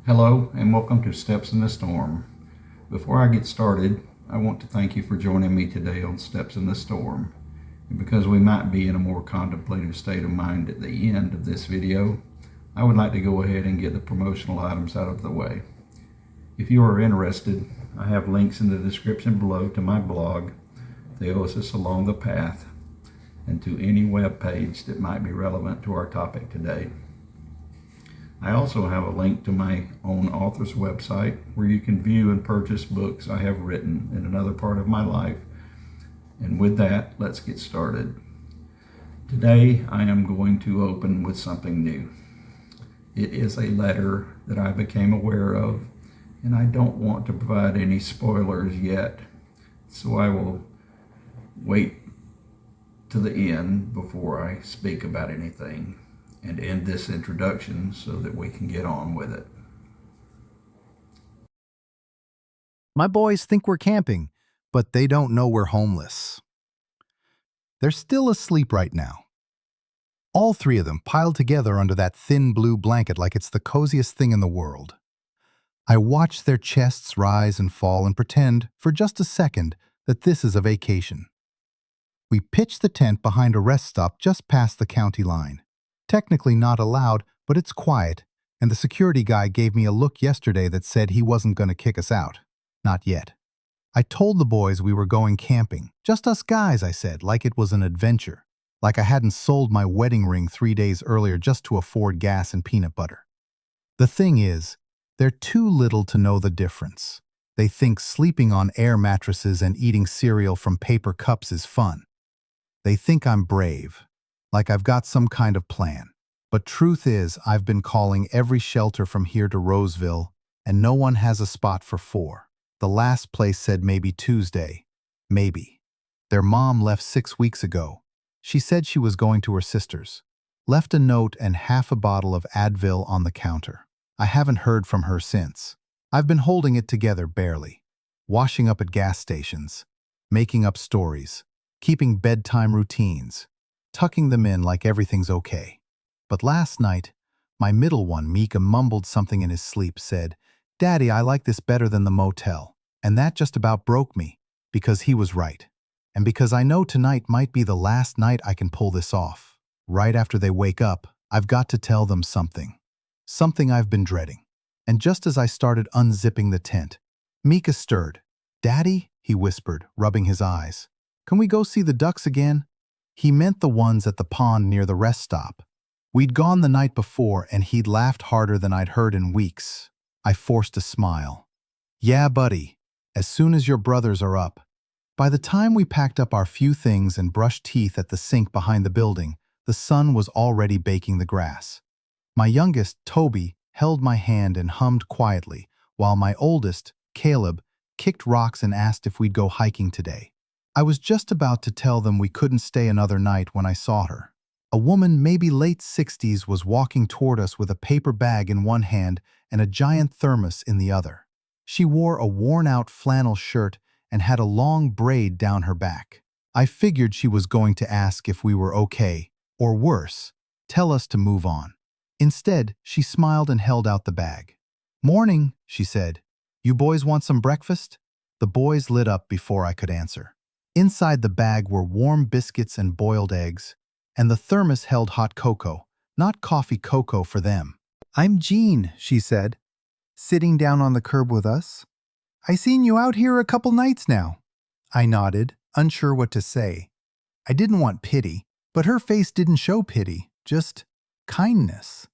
Hello and welcome to Steps in the Storm. Before I get started, I want to thank you for joining me today on Steps in the Storm. And because we might be in a more contemplative state of mind at the end of this video, I would like to go ahead and get the promotional items out of the way. If you are interested, I have links in the description below to my blog, Theosis Along the Path, and to any web page that might be relevant to our topic today. I also have a link to my own author's website where you can view and purchase books I have written in another part of my life. And with that, let's get started. Today, I am going to open with something new. It is a letter that I became aware of, and I don't want to provide any spoilers yet, so I will wait to the end before I speak about anything and end this introduction so that we can get on with it. My boys think we're camping, but they don't know we're homeless. They're still asleep right now. All three of them piled together under that thin blue blanket like it's the coziest thing in the world. I watch their chests rise and fall and pretend, for just a second, that this is a vacation. We pitch the tent behind a rest stop just past the county line. Technically not allowed, but it's quiet, and the security guy gave me a look yesterday that said he wasn't going to kick us out. Not yet. I told the boys we were going camping. Just us guys, I said, like it was an adventure. Like I hadn't sold my wedding ring 3 days earlier just to afford gas and peanut butter. The thing is, they're too little to know the difference. They think sleeping on air mattresses and eating cereal from paper cups is fun. They think I'm brave, like I've got some kind of plan. But truth is, I've been calling every shelter from here to Roseville, and no one has a spot for 4. The last place said maybe Tuesday. Maybe. Their mom left 6 weeks ago. She said she was going to her sister's. Left a note and half a bottle of Advil on the counter. I haven't heard from her since. I've been holding it together barely. Washing up at gas stations. Making up stories. Keeping bedtime routines. Tucking them in like everything's okay. But last night, my middle one, Mika, mumbled something in his sleep, said, "Daddy, I like this better than the motel." And that just about broke me, because he was right. And because I know tonight might be the last night I can pull this off. Right after they wake up, I've got to tell them something. Something I've been dreading. And just as I started unzipping the tent, Mika stirred. "Daddy," he whispered, rubbing his eyes. "Can we go see the ducks again?" He meant the ones at the pond near the rest stop. We'd gone the night before, and he'd laughed harder than I'd heard in weeks. I forced a smile. "Yeah, buddy, as soon as your brothers are up." By the time we packed up our few things and brushed teeth at the sink behind the building, the sun was already baking the grass. My youngest, Toby, held my hand and hummed quietly, while my oldest, Caleb, kicked rocks and asked if we'd go hiking today. I was just about to tell them we couldn't stay another night when I saw her. A woman, maybe late 60s, was walking toward us with a paper bag in one hand and a giant thermos in the other. She wore a worn-out flannel shirt and had a long braid down her back. I figured she was going to ask if we were okay, or worse, tell us to move on. Instead, she smiled and held out the bag. "Morning," she said. "You boys want some breakfast?" The boys lit up before I could answer. Inside the bag were warm biscuits and boiled eggs, and the thermos held hot cocoa, not coffee cocoa for them. "I'm Jean," she said, "sitting down on the curb with us. I seen you out here a couple nights now." I nodded, unsure what to say. I didn't want pity, but her face didn't show pity, just kindness.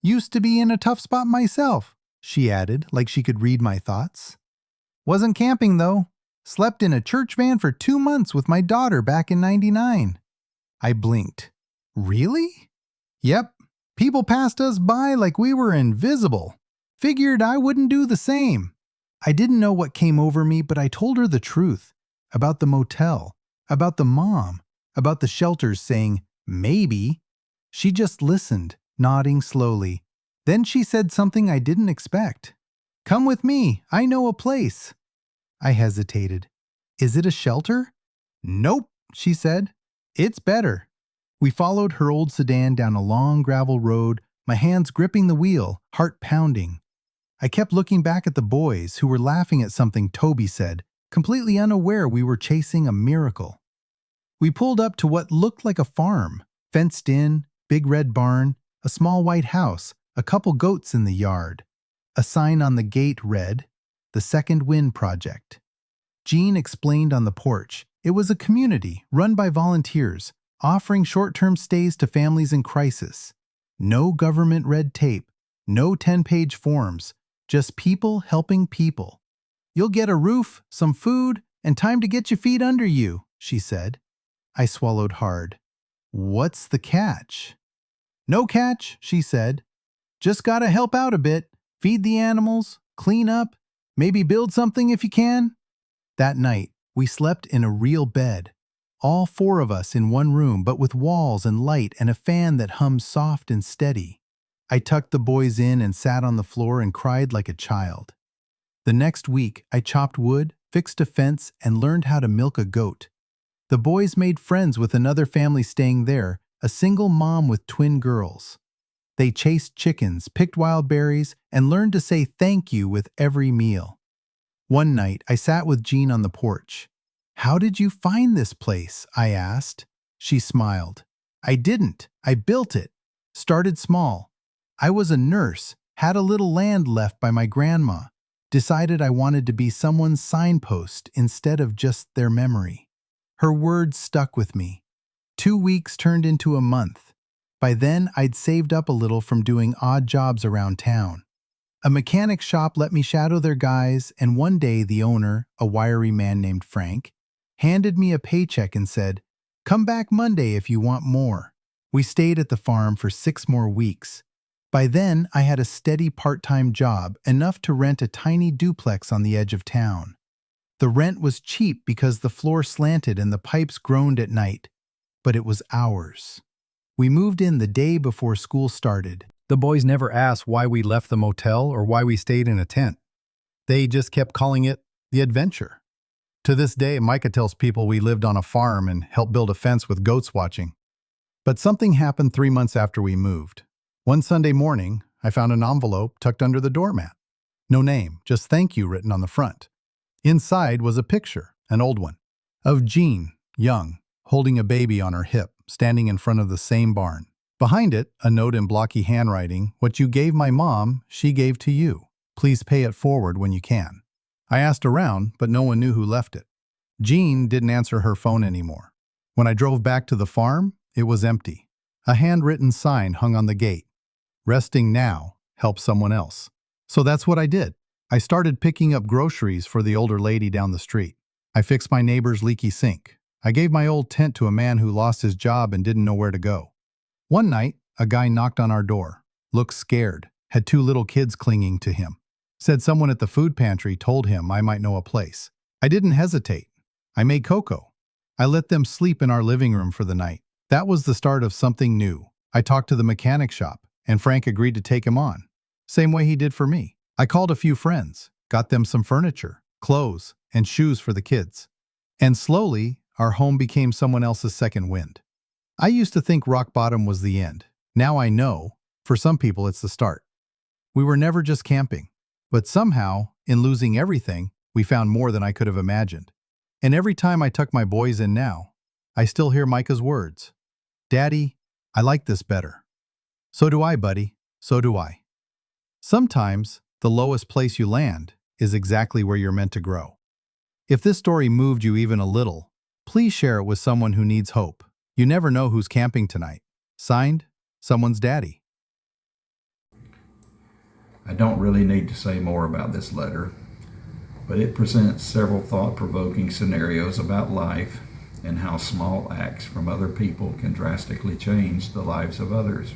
"Used to be in a tough spot myself," she added, like she could read my thoughts. "Wasn't camping, though. Slept in a church van for 2 months with my daughter back in '99. I blinked. "Really?" "Yep. People passed us by like we were invisible. Figured I wouldn't do the same." I didn't know what came over me, but I told her the truth. About the motel. About the mom. About the shelters saying, maybe. She just listened, nodding slowly. Then she said something I didn't expect. "Come with me. I know a place." I hesitated. "Is it a shelter?" "Nope," she said. "It's better." We followed her old sedan down a long gravel road, my hands gripping the wheel, heart pounding. I kept looking back at the boys who were laughing at something Toby said, completely unaware we were chasing a miracle. We pulled up to what looked like a farm, fenced in, big red barn, a small white house, a couple goats in the yard. A sign on the gate read, "The Second Wind Project." Jean explained on the porch. It was a community run by volunteers, offering short-term stays to families in crisis. No government red tape, no 10-page forms, just people helping people. "You'll get a roof, some food, and time to get your feet under you," she said. I swallowed hard. "What's the catch?" "No catch," she said. "Just gotta help out a bit, feed the animals, clean up, maybe build something if you can." That night, we slept in a real bed. All four of us in one room, but with walls and light and a fan that hummed soft and steady. I tucked the boys in and sat on the floor and cried like a child. The next week, I chopped wood, fixed a fence, and learned how to milk a goat. The boys made friends with another family staying there, a single mom with twin girls. They chased chickens, picked wild berries, and learned to say thank you with every meal. One night, I sat with Jean on the porch. "How did you find this place?" I asked. She smiled. "I didn't. I built it. Started small. I was a nurse, had a little land left by my grandma, decided I wanted to be someone's signpost instead of just their memory." Her words stuck with me. 2 weeks turned into a month. By then, I'd saved up a little from doing odd jobs around town. A mechanic shop let me shadow their guys, and one day the owner, a wiry man named Frank, handed me a paycheck and said, "Come back Monday if you want more." We stayed at the farm for 6 more weeks. By then, I had a steady part-time job, enough to rent a tiny duplex on the edge of town. The rent was cheap because the floor slanted and the pipes groaned at night, but it was ours. We moved in the day before school started. The boys never asked why we left the motel or why we stayed in a tent. They just kept calling it the adventure. To this day, Micah tells people we lived on a farm and helped build a fence with goats watching. But something happened 3 months after we moved. One Sunday morning, I found an envelope tucked under the doormat. No name, just "thank you" written on the front. Inside was a picture, an old one, of Jean, young, holding a baby on her hip, standing in front of the same barn. Behind it, a note in blocky handwriting, "What you gave my mom, she gave to you. Please pay it forward when you can." I asked around, but no one knew who left it. Jean didn't answer her phone anymore. When I drove back to the farm, it was empty. A handwritten sign hung on the gate. "Resting now, help someone else." So that's what I did. I started picking up groceries for the older lady down the street. I fixed my neighbor's leaky sink. I gave my old tent to a man who lost his job and didn't know where to go. One night, a guy knocked on our door, looked scared, had 2 little kids clinging to him. Said someone at the food pantry told him I might know a place. I didn't hesitate. I made cocoa. I let them sleep in our living room for the night. That was the start of something new. I talked to the mechanic shop, and Frank agreed to take him on. Same way he did for me. I called a few friends, got them some furniture, clothes, and shoes for the kids. And slowly, our home became someone else's second wind. I used to think rock bottom was the end. Now I know, for some people it's the start. We were never just camping. But somehow, in losing everything, we found more than I could have imagined. And every time I tuck my boys in now, I still hear Micah's words. "Daddy, I like this better." So do I, buddy. So do I. Sometimes, the lowest place you land is exactly where you're meant to grow. If this story moved you even a little, please share it with someone who needs hope. You never know who's camping tonight. Signed, Someone's Daddy. I don't really need to say more about this letter, but it presents several thought-provoking scenarios about life and how small acts from other people can drastically change the lives of others.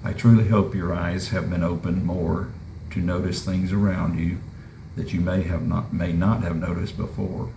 I truly hope your eyes have been opened more to notice things around you that you may not have noticed before.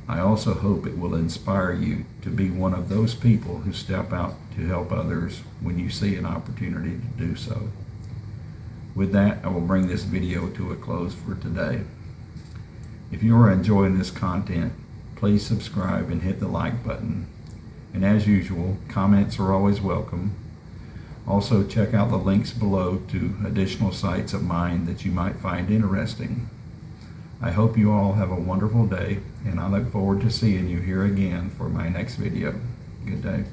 I also hope it will inspire you to be one of those people who step out to help others when you see an opportunity to do so. With that, I will bring this video to a close for today. If you are enjoying this content, please subscribe and hit the like button. And as usual, comments are always welcome. Also, check out the links below to additional sites of mine that you might find interesting. I hope you all have a wonderful day, and I look forward to seeing you here again for my next video. Good day.